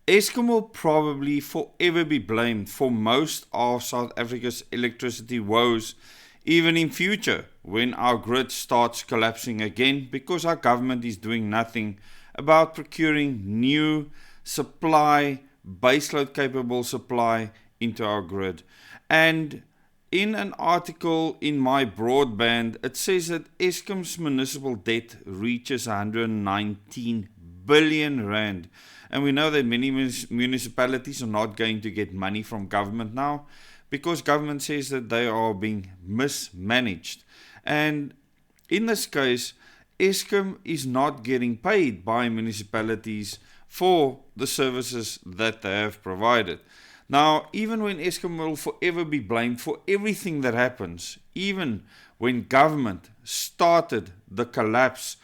Eskom will probably forever be blamed for most of South Africa's electricity woes, even in future, when our grid starts collapsing again, because our government is doing nothing about procuring new supply, baseload capable supply into our grid. And in an article in My Broadband, it says that Eskom's municipal debt reaches 119 billion rand. And we know that many municipalities are not going to get money from government now because government says that they are being mismanaged. And in this case, Eskom is not getting paid by municipalities for the services that they have provided. Now, even when Eskom will forever be blamed for everything that happens, even when government started the collapse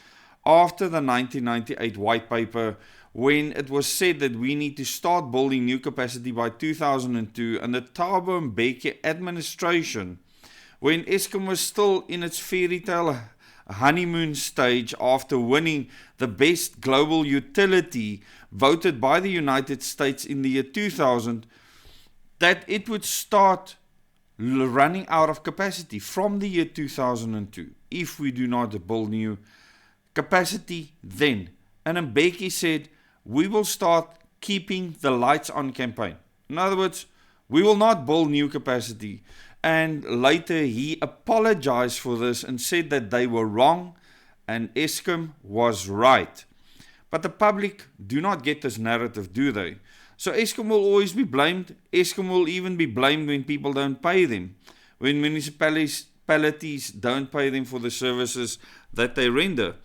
after the 1998 white paper, when it was said that we need to start building new capacity by 2002, and the Thabo Mbeki administration, when Eskom was still in its fairy tale honeymoon stage after winning the best global utility voted by the United States in the year 2000, that it would start running out of capacity from the year 2002 if we do not build new capacity then. And Mbeki said, we will start keeping the lights on campaign. In other words, we will not build new capacity. And later he apologized for this and said that they were wrong and Eskom was right. But the public do not get this narrative, do they? So Eskom will always be blamed. Eskom will even be blamed when people don't pay them, when municipalities don't pay them for the services that they render.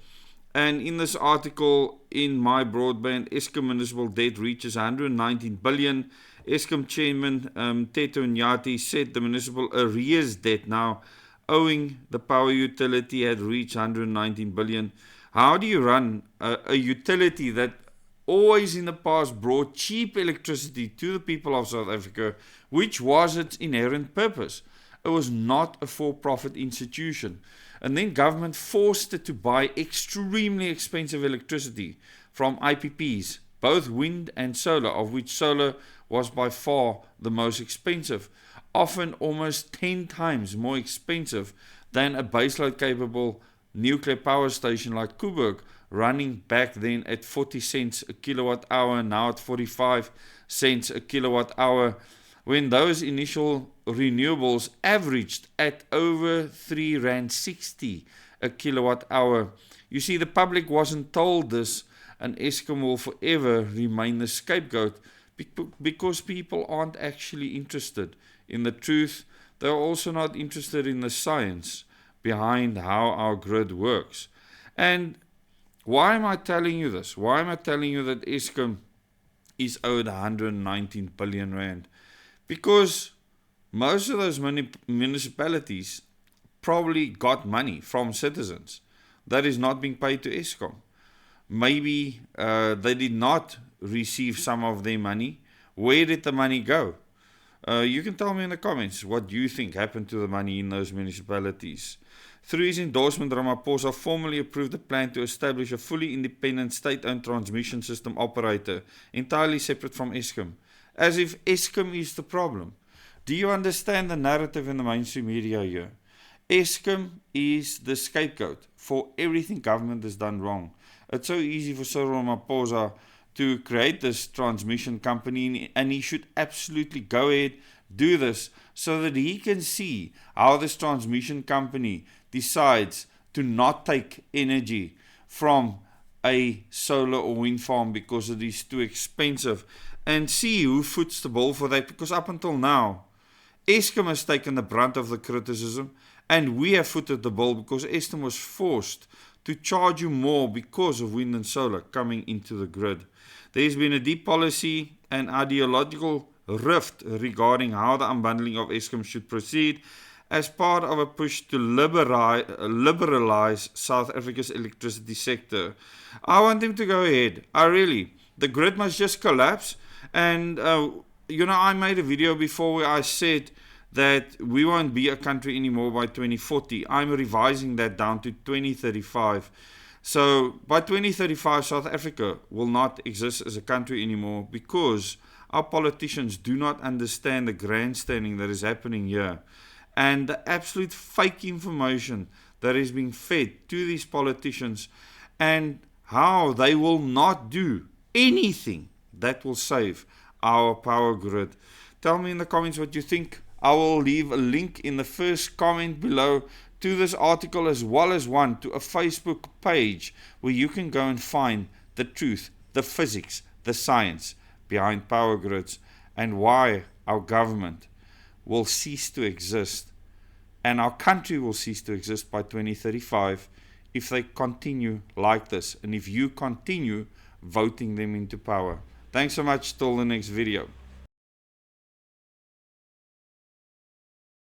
And in this article in My Broadband, Eskom municipal debt reaches 119 billion. Eskom chairman Teto Nyati said the municipal arrears debt now owing the power utility had reached 119 billion. How do you run a utility that always in the past brought cheap electricity to the people of South Africa, which was its inherent purpose? It was not a for-profit institution. And then government forced it to buy extremely expensive electricity from IPPs, both wind and solar, of which solar was by far the most expensive, often almost 10 times more expensive than a baseload capable nuclear power station like Koeberg, running back then at 40 cents a kilowatt hour, now at 45 cents a kilowatt hour, when those initial renewables averaged at over 3 Rand 60 a kilowatt hour. You see, the public wasn't told this, and Eskom will forever remain the scapegoat because people aren't actually interested in the truth. They're also not interested in the science behind how our grid works. And why am I telling you this? Why am I telling you that Eskom is owed 119 billion rand? Because most of those municipalities probably got money from citizens that is not being paid to Eskom. Maybe they did not receive some of their money. Where did the money go? You can tell me in the comments what you think happened to the money in those municipalities. Through his endorsement, Ramaphosa formally approved a plan to establish a fully independent state-owned transmission system operator, entirely separate from Eskom, as if Eskom is the problem. Do you understand the narrative in the mainstream media here? Eskom is the scapegoat for everything government has done wrong. It's so easy for Cyril Ramaphosa to create this transmission company, and he should absolutely go ahead, do this, so that he can see how this transmission company decides to not take energy from a solar or wind farm because it is too expensive, and see who foots the bill for that. Because up until now, Eskom has taken the brunt of the criticism, and we have footed the bill because Eskom was forced to charge you more because of wind and solar coming into the grid. There's been a deep policy and ideological rift regarding how the unbundling of Eskom should proceed as part of a push to liberalize South Africa's electricity sector. I want them to go ahead. The grid must just collapse. And, I made a video before where I said that we won't be a country anymore by 2040. I'm revising that down to 2035. So by 2035, South Africa will not exist as a country anymore because our politicians do not understand the grandstanding that is happening here and the absolute fake information that is being fed to these politicians, and how they will not do anything that will save our power grid. Tell me in the comments what you think. I will leave a link in the first comment below to this article, as well as one to a Facebook page where you can go and find the truth, the physics, the science behind power grids, and why our government will cease to exist and our country will cease to exist by 2035 if they continue like this and if you continue voting them into power. Thanks so much. Till the next video.